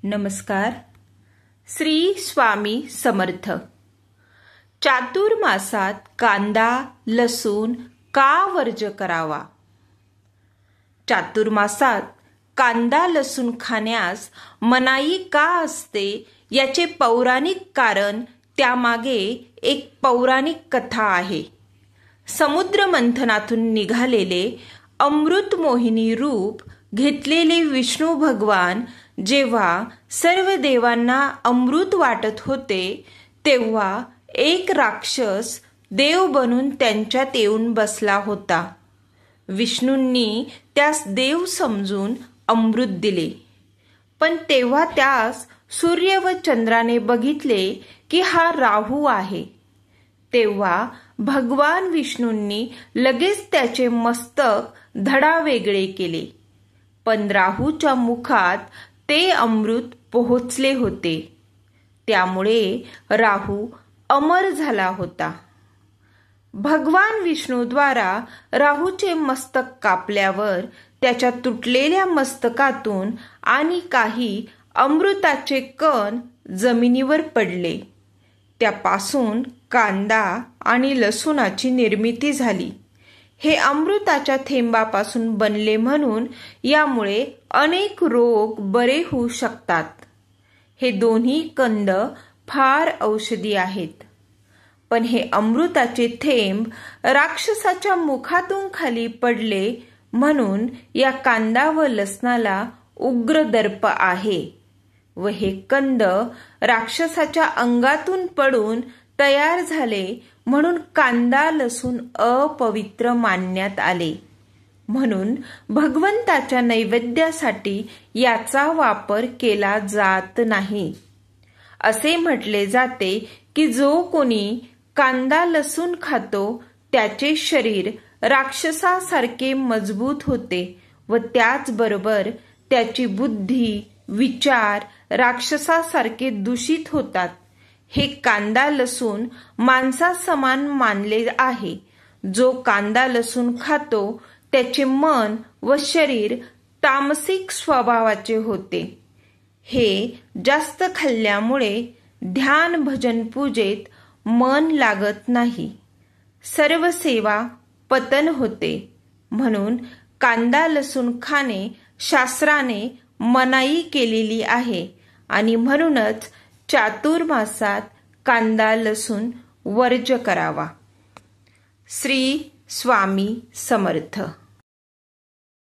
नमस्कार. श्री स्वामी समर्थ. चातुर्मासात कांदा लसूण का वर्ज करावा? चातुर्मासात कांदा लसूण खाण्यास मनाई का असते याचे पौराणिक कारण, त्यामागे एक पौराणिक कथा आहे. समुद्र मंथनातून निघालेले अमृत मोहिनी रूप घेतलेले विष्णू भगवान जेव्हा सर्व देवांना अमृत वाटत होते, तेव्हा एक राक्षस देव बनून त्यांच्यात येऊन बसला होता. विष्णूंनी त्यास देव समजून अमृत दिले. पण तेव्हा त्यास सूर्य व चंद्राने बघितले की हा राहू आहे. तेव्हा भगवान विष्णूंनी लगेच त्याचे मस्तक धडा वेगळे केले. पण राहूच्या मुखात ते अमृत पोहोचले होते. त्यामुळे राहू अमर झाला होता. भगवान विष्णूद्वारा राहूचे मस्तक कापल्यावर त्याच्या तुटलेल्या मस्तकातून आणि काही अमृताचे कण जमिनीवर पडले. त्यापासून कांदा आणि लसूणाची निर्मिती झाली. हे अमृताच्या थेंबापासून बनले म्हणून यामुळे अनेक रोग बरे होऊ शकतात. हे दोन्ही कंद फार औषधी आहेत. पण हे अमृताचे थेंब राक्षसाच्या मुखातून खाली पडले म्हणून या कांदा व लसणाला उग्र दर्प आहे व हे कंद राक्षसाच्या अंगातून पडून तयार झाले म्हणून कांदा लसूण अपवित्र मानण्यात आले. म्हणून भगवंताच्या नैवेद्यासाठी याचा वापर केला जात नाही. असे म्हटले जाते की जो कोणी कांदा लसूण खातो त्याचे शरीर राक्षसासारखे मजबूत होते व त्याचबरोबर त्याची बुद्धी विचार राक्षसासारखे दूषित होतात. हे कांदा लसूण मांसासमान मानले आहे. जो कांदा लसूण खातो त्याचे मन व शरीर तामसिक स्वभावाचे होते. हे जास्त खाल्ल्यामुळे ध्यान भजन पूजेत मन लागत नाही. सर्व सेवा पतन होते. म्हणून कांदा लसूण खाणे शास्त्राने मनाई केलेली आहे आणि म्हणूनच चातुर्मासात कांदा लसूण वर्ज करावा. श्री स्वामी समर्थ.